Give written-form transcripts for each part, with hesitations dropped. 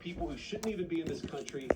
people who shouldn't even be in this country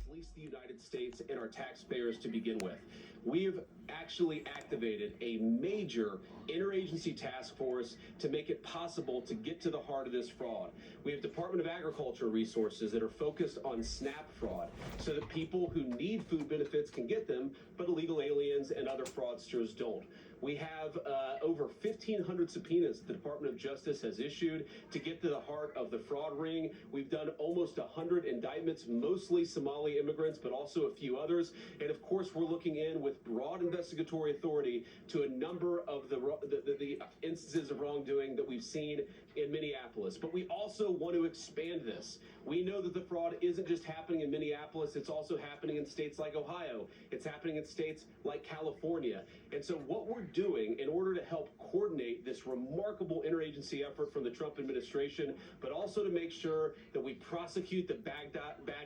fleece the United States and our taxpayers to begin with. We've actually activated a major interagency task force to make it possible to get to the heart of this fraud. We have Department of Agriculture resources that are focused on SNAP fraud so that people who need food benefits can get them, but illegal aliens and other fraudsters don't. We have over 1,500 subpoenas the Department of Justice has issued to get to the heart of the fraud ring. We've done almost 100 indictments, mostly Somali immigrants, but also a few others. And of course, we're looking in with broad investigatory authority to a number of the instances of wrongdoing that we've seen in Minneapolis. But we also want to expand this. We know that the fraud isn't just happening in Minneapolis, it's also happening in states like Ohio. It's happening in states like California. And so what we're doing in order to help coordinate this remarkable interagency effort from the Trump administration, but also to make sure that we prosecute the bad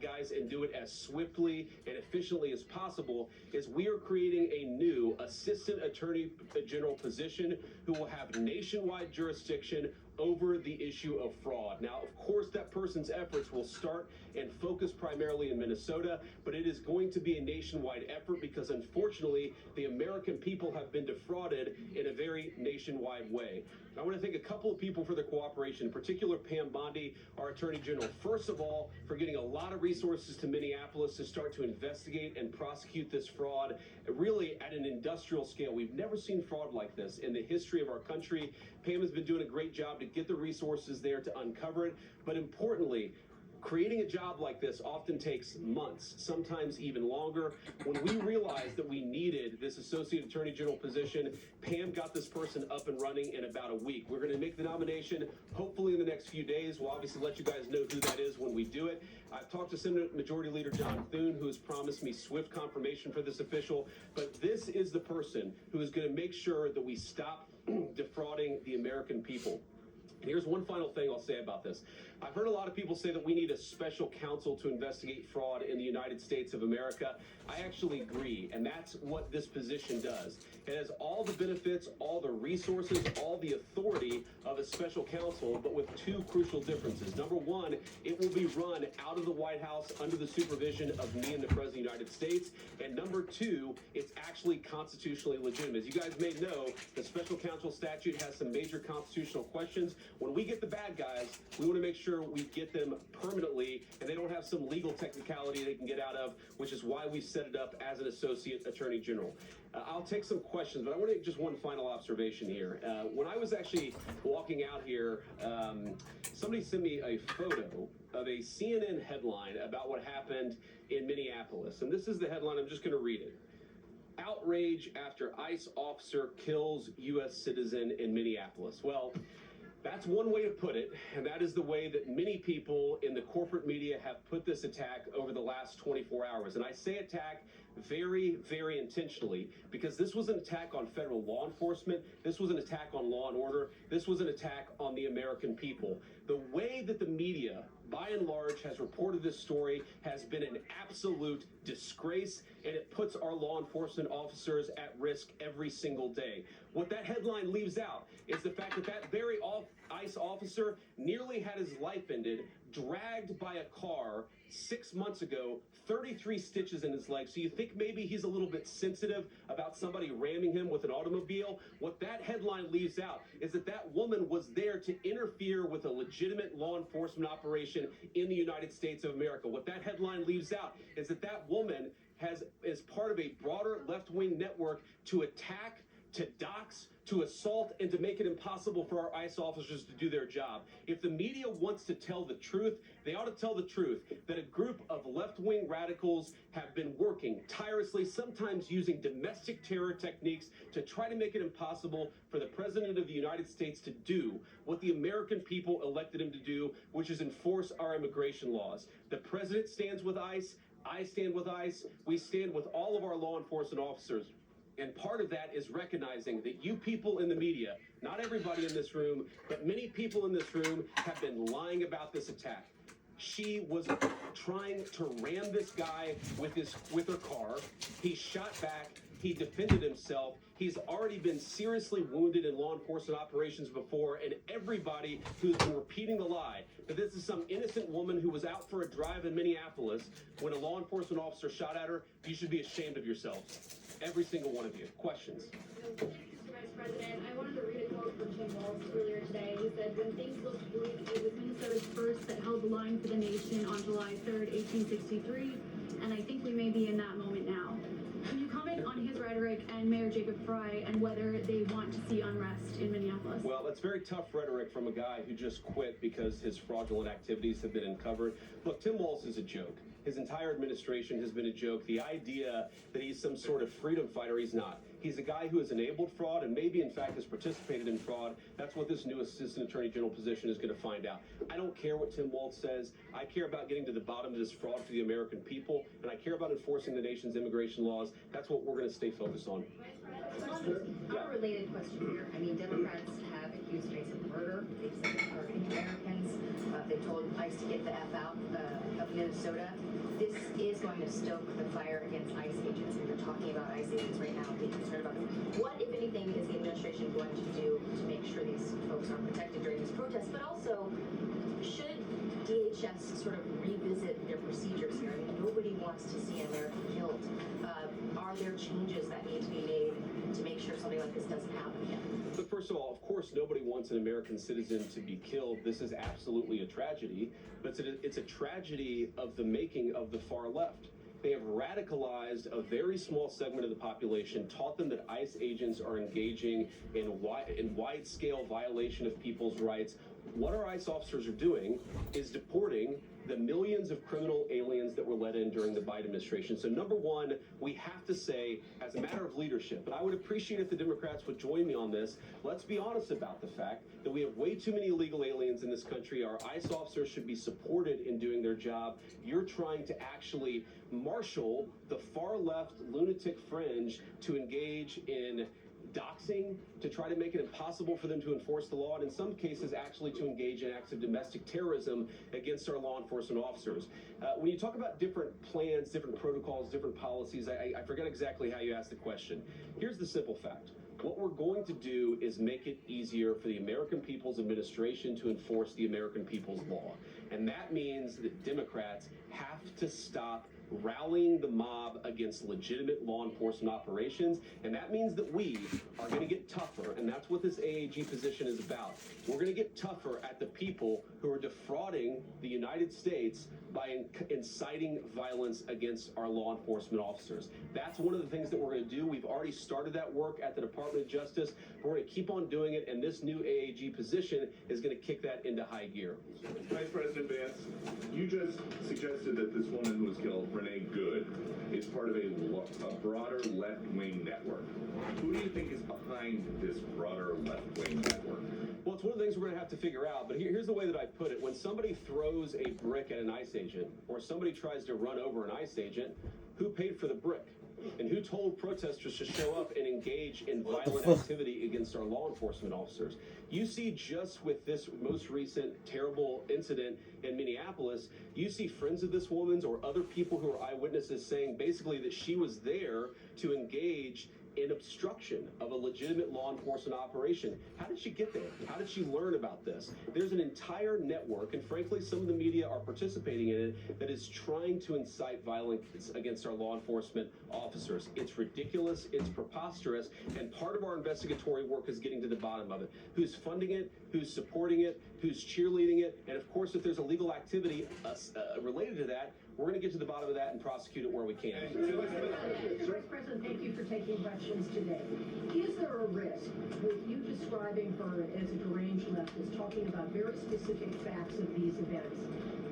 guys and do it as swiftly and efficiently as possible, is we are creating a new Assistant Attorney General position who will have nationwide jurisdiction over the issue of fraud. Now, of course, that person's efforts will start and focus primarily in Minnesota, but it is going to be a nationwide effort because, unfortunately, the American people have been defrauded in a very nationwide way. I want to thank a couple of people for their cooperation, in particular Pam Bondi, our Attorney General, first of all, for getting a lot of resources to Minneapolis to start to investigate and prosecute this fraud, really at an industrial scale. We've never seen fraud like this in the history of our country. Pam has been doing a great job to get the resources there to uncover it, but importantly, creating a job like this often takes months, sometimes even longer. When we realized that we needed this Associate Attorney General position, Pam got this person up and running in about a week. We're going to make the nomination hopefully in the next few days. We'll obviously let you guys know who that is when we do it. I've talked to Senate Majority Leader John Thune, who has promised me swift confirmation for this official, but this is the person who is going to make sure that we stop defrauding the American people. And here's one final thing I'll say about this. I've heard a lot of people say that we need a special counsel to investigate fraud in the United States of America. I actually agree, and that's what this position does. It has all the benefits, all the resources, all the authority of a special counsel, but with two crucial differences. Number one, it will be run out of the White House under the supervision of me and the President of the United States. And number two, it's actually constitutionally legitimate. As you guys may know, the special counsel statute has some major constitutional questions. When we get the bad guys, we want to make sure we get them permanently and they don't have some legal technicality they can get out of, which is why we set it up as an Associate Attorney General. I'll take some questions, but I want to make just one final observation here. When I was actually walking out here, somebody sent me a photo of a CNN headline about what happened in Minneapolis. And this is the headline. I'm just going to read it. Outrage after ICE officer kills U.S. citizen in Minneapolis. Well, that's one way to put it, and that is the way that many people in the corporate media have put this attack over the last 24 hours. And I say attack very, very intentionally, because this was an attack on federal law enforcement. This was an attack on law and order. This was an attack on the American people. The way that the media, by and large, has reported this story has been an absolute disgrace, and it puts our law enforcement officers at risk every single day. What that headline leaves out is the fact that that very ICE officer nearly had his life ended, dragged by a car 6 months ago, 33 stitches in his leg. So you think maybe he's a little bit sensitive about somebody ramming him with an automobile? What that headline leaves out is that that woman was there to interfere with a legitimate law enforcement operation in the United States of America. What that headline leaves out is that that woman is part of a broader left-wing network to attack, to dox, to assault, and to make it impossible for our ICE officers to do their job. If the media wants to tell the truth, they ought to tell the truth that a group of left-wing radicals have been working tirelessly, sometimes using domestic terror techniques to try to make it impossible for the President of the United States to do what the American people elected him to do, which is enforce our immigration laws. The President stands with ICE. I stand with ICE. We stand with all of our law enforcement officers. And part of that is recognizing that you people in the media, not everybody in this room, but many people in this room have been lying about this attack. She was trying to ram this guy with her car. He shot back. He defended himself. He's already been seriously wounded in law enforcement operations before, and everybody who's been repeating the lie that this is some innocent woman who was out for a drive in Minneapolis when a law enforcement officer shot at her, you should be ashamed of yourselves. Every single one of you. Questions? Mr. Vice President, I wanted to read a quote from Tim Walz earlier today. He said, when things looked bleak, it was Minnesota's first that held the line for the nation on July 3rd, 1863, and I think we may be in that moment now. Can you comment on his rhetoric and Mayor Jacob Frey and whether they want to see unrest in Minneapolis? Well, that's very tough rhetoric from a guy who just quit because his fraudulent activities have been uncovered. Look, Tim Walz is a joke. His entire administration has been a joke. The idea that he's some sort of freedom fighter, he's not. He's a guy who has enabled fraud and maybe, in fact, has participated in fraud. That's what this new Assistant Attorney General position is going to find out. I don't care what Tim Walz says. I care about getting to the bottom of this fraud for the American people, and I care about enforcing the nation's immigration laws. That's what we're going to stay focused on. A related question here. I mean, Democrats have accused ICE of murder. They've said they're targeting Americans. They've told ICE to get the F out of Minnesota. This is going to stoke the fire against ICE agents. And you're talking about ICE agents right now, being concerned about them. What, if anything, is the administration going to do to make sure these folks are protected during these protests? But also, should DHS sort of revisit their procedures here? I mean, nobody wants to see an American killed. Are there changes that need to be made to make sure something like this doesn't happen again? But first of all, of course, nobody wants an American citizen to be killed. This is absolutely a tragedy, but it's a tragedy of the making of the far left. They have radicalized a very small segment of the population, taught them that ICE agents are engaging in wide-scale violation of people's rights. What our ICE officers are doing is deporting the millions of criminal aliens that were let in during the Biden administration. So number one, we have to say, as a matter of leadership, and I would appreciate if the Democrats would join me on this, let's be honest about the fact that we have way too many illegal aliens in this country. Our ICE officers should be supported in doing their job. You're trying to actually marshal the far left lunatic fringe to engage in doxing, to try to make it impossible for them to enforce the law, and in some cases actually to engage in acts of domestic terrorism against our law enforcement officers. When you talk about different plans, different protocols, different policies, I forget exactly how you asked the question. Here's the simple fact. What we're going to do is make it easier for the American People's Administration to enforce the American people's law. And that means that Democrats have to stop rallying the mob against legitimate law enforcement operations, and that means that we are going to get tougher, and that's what this AAG position is about. We're going to get tougher at the people who are defrauding the United States by inciting violence against our law enforcement officers. That's one of the things that we're going to do. We've already started that work at the Department of Justice. We're going to keep on doing it, and this new AAG position is going to kick that into high gear. Vice President Vance, you just suggested that this woman who was killed, Renee Good, is part of a broader left-wing network. Who do you think is behind this broader left-wing network? Well, it's one of the things we're going to have to figure out, but here's the way that I put it. When somebody throws a brick at an ICE agent, or somebody tries to run over an ICE agent, who paid for the brick? And who told protesters to show up and engage in violent activity against our law enforcement officers? You see, just with this most recent terrible incident in Minneapolis, you see friends of this woman's or other people who are eyewitnesses saying basically that she was there to engage in obstruction of a legitimate law enforcement operation. How did she get there? How did she learn about this? There's an entire network, and frankly, some of the media are participating in it, that is trying to incite violence against our law enforcement officers. It's ridiculous, it's preposterous, and part of our investigatory work is getting to the bottom of it. Who's funding it? Who's supporting it? Who's cheerleading it? And of course, if there's illegal activity related to that, we're going to get to the bottom of that and prosecute it where we can. Mr. Vice President, thank you for taking questions today. Is there a risk with you describing her as a deranged leftist, talking about very specific facts of these events,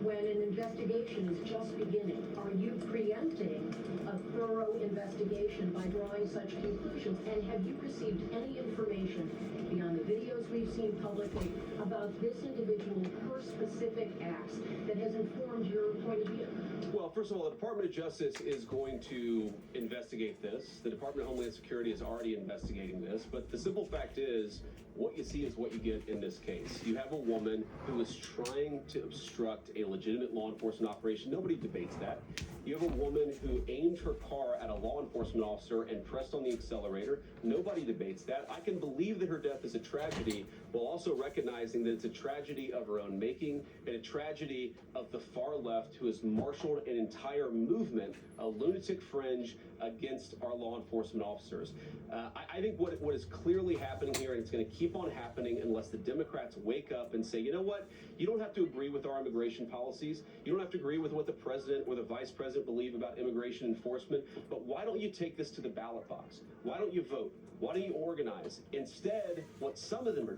when an investigation is just beginning? Are you preempting a thorough investigation by drawing such conclusions? And have you received any information beyond the videos we've seen publicly about this individual, her specific acts, that has informed your point of view? Well, first of all, the Department of Justice is going to investigate this. The Department of Homeland Security is already investigating this. But the simple fact is, what you see is what you get in this case. You have a woman who is trying to obstruct a legitimate law enforcement operation. Nobody debates that. You have a woman who aimed her car at a law enforcement officer and pressed on the accelerator. Nobody debates that. I can believe that her death is a tragedy, while also recognizing that it's a tragedy of her own making and a tragedy of the far left who has marshaled an entire movement, a lunatic fringe, against our law enforcement officers. I think what is clearly happening here, and it's going to keep on happening unless the Democrats wake up and say, you know what, you don't have to agree with our immigration policies, you don't have to agree with what the president or the vice president believe about immigration enforcement, but why don't you take this to the ballot box? Why don't you vote? Why don't you organize? Instead, what some of them are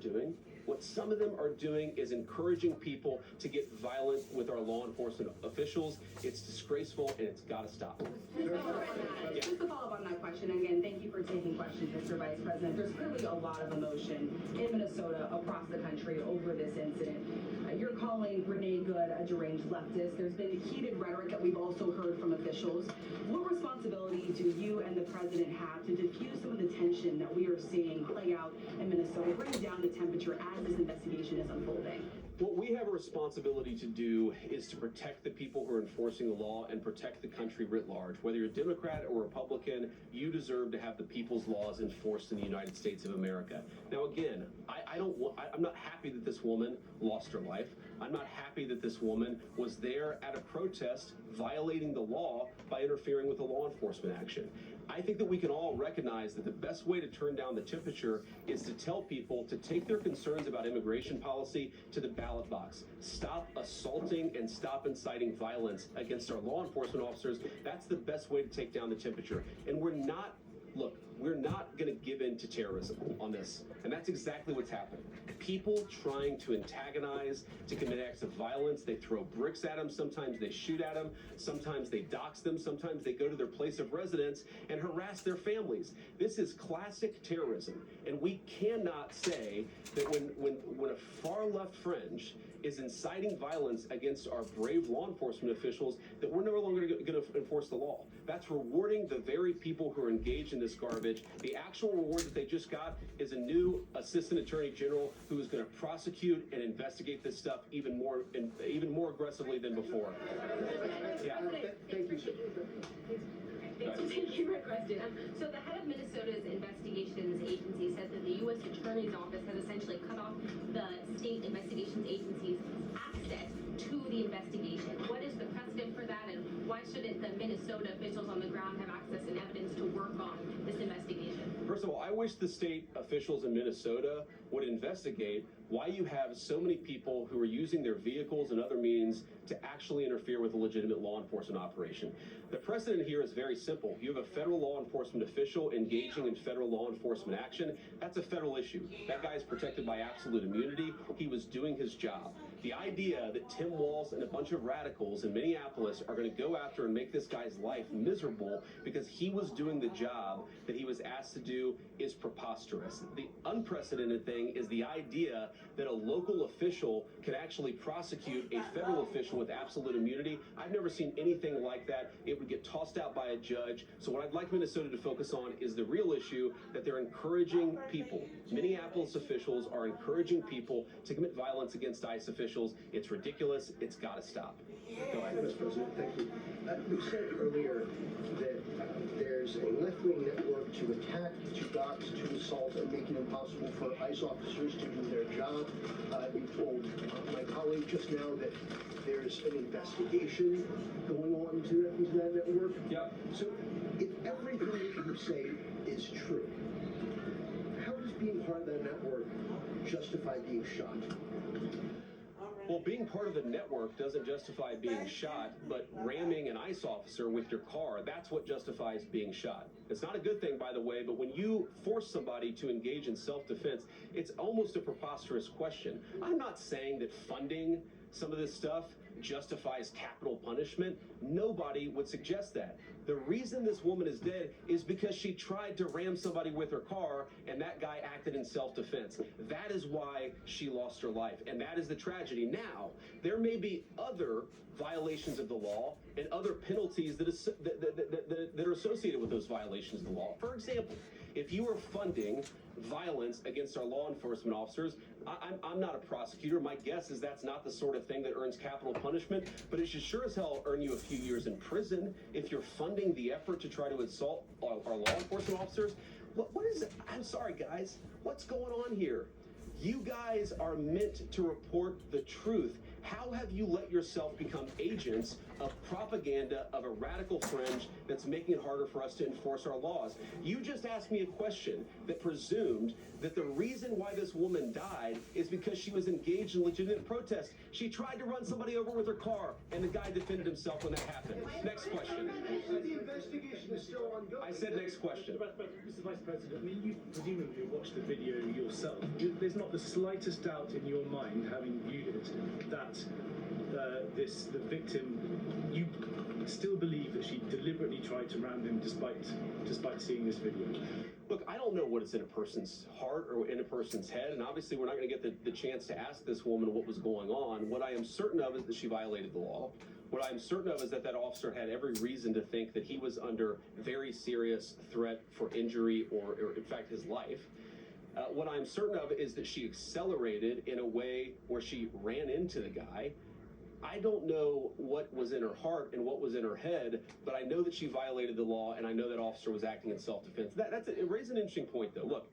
doing is encouraging people to get violent with our law enforcement officials. It's disgraceful and it's got to stop. Just to follow up on that question, again, thank you for taking questions, Mr. Vice President. There's clearly a lot of emotion in Minnesota, across the country, over this incident. You're calling Renee Good a deranged leftist. There's been heated rhetoric that we've also heard from officials. What responsibility do you and the president have to diffuse some of the tension that we are seeing play out in Minnesota, bring down the temperature as this investigation is unfolding? What we have a responsibility to do is to protect the people who are enforcing the law and protect the country writ large. Whether you're Democrat or Republican, you deserve to have the people's laws enforced in the United States of America. Now, again, I'm not happy that this woman lost her life. I'm not happy that this woman was there at a protest violating the law by interfering with a law enforcement action. I think that we can all recognize that the best way to turn down the temperature is to tell people to take their concerns about immigration policy to the ballot box. Stop assaulting and stop inciting violence against our law enforcement officers. That's the best way to take down the temperature. And we're not going to give in to terrorism on this. And that's exactly what's happening. People trying to antagonize, to commit acts of violence. They throw bricks at them. Sometimes they shoot at them. Sometimes they dox them. Sometimes they go to their place of residence and harass their families. This is classic terrorism. And we cannot say that when a far left fringe is inciting violence against our brave law enforcement officials, that we're no longer going to enforce the law. That's rewarding the very people who are engaged in this garbage. The actual reward that they just got is a new assistant attorney general who is going to prosecute and investigate this stuff even more aggressively than before. Yeah. Thank you, sir. Thanks for taking my question. So the head of Minnesota's investigations agency says that the U.S. Attorney's Office has essentially cut off the state investigations agency's access to the investigation. What is the precedent for that, and why shouldn't the Minnesota officials on the ground have access and evidence to work on this investigation? First of all, I wish the state officials in Minnesota would investigate why you have so many people who are using their vehicles and other means to actually interfere with a legitimate law enforcement operation. The precedent here is very simple. You have a federal law enforcement official engaging in federal law enforcement action. That's a federal issue. That guy is protected by absolute immunity. He was doing his job. The idea that Tim Walz and a bunch of radicals in Minneapolis are going to go after and make this guy's life miserable because he was doing the job that he was asked to do is preposterous. The unprecedented thing is the idea that a local official can actually prosecute a federal official with absolute immunity. I've never seen anything like that. It would get tossed out by a judge. So what I'd like Minnesota to focus on is the real issue that they're encouraging people. Minneapolis officials are encouraging people to commit violence against ICE officials. It's ridiculous. It's got to stop. Go ahead. Mr. President, thank you. You said earlier that there's a left-wing network to attack, to dox, to assault, and make it impossible for ICE officers to do their job. You told my colleague just now that there's an investigation going on into that network. Yep. So if everything that you say is true, how does being part of that network justify being shot? Well, being part of the network doesn't justify being shot, but ramming an ICE officer with your car, that's what justifies being shot. It's not a good thing, by the way, but when you force somebody to engage in self-defense, it's almost a preposterous question. I'm not saying that funding some of this stuff justifies capital punishment. Nobody would suggest that. The reason this woman is dead is because she tried to ram somebody with her car and that guy acted in self-defense. That is why she lost her life, and that is the tragedy. Now, there may be other violations of the law and other penalties that are associated with those violations of the law. For example, if you are funding violence against our law enforcement officers. I'm not a prosecutor. My guess is that's not the sort of thing that earns capital punishment, but it should sure as hell earn you a few years in prison if you're funding the effort to try to assault our law enforcement officers. What is it? I'm sorry, guys. What's going on here? You guys are meant to report the truth. How have you let yourself become agents of propaganda of a radical fringe that's making it harder for us to enforce our laws? You just asked me a question that presumed that the reason why this woman died is because she was engaged in legitimate protest. She tried to run somebody over with her car, and the guy defended himself when that happened. Next question. The investigation is still ongoing. I said next question. Mr. Vice President, I mean, you presumably watched the video yourself. There's not the slightest doubt in your mind, having viewed it, that the victim, you still believe that she deliberately tried to ram him despite seeing this video? Look, I don't know what is in a person's heart or in a person's head, and obviously we're not going to get the chance to ask this woman what was going on. What I am certain of is that she violated the law. What I'm certain of is that that officer had every reason to think that he was under very serious threat for injury or in fact, his life. What I'm certain of is that she accelerated in a way where she ran into the guy. I don't know what was in her heart and what was in her head, but I know that she violated the law, and I know that officer was acting in self-defense. It raises an interesting point, though. Look,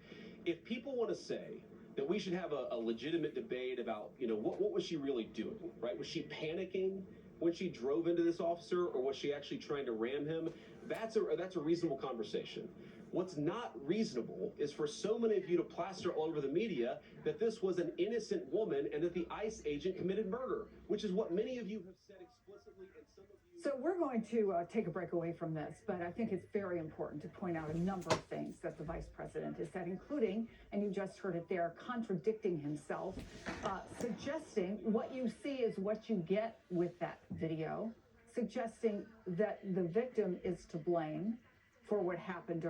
if people want to say that we should have a legitimate debate about, what was she really doing, right? Was she panicking when she drove into this officer, or was she actually trying to ram him? That's a reasonable conversation. What's not reasonable is for so many of you to plaster all over the media that this was an innocent woman and that the ICE agent committed murder, which is what many of you have said explicitly, and some of you... So we're going to take a break away from this, but I think it's very important to point out a number of things that the Vice President has said, including, and you just heard it there, contradicting himself, suggesting what you see is what you get with that video, suggesting that the victim is to blame for what happened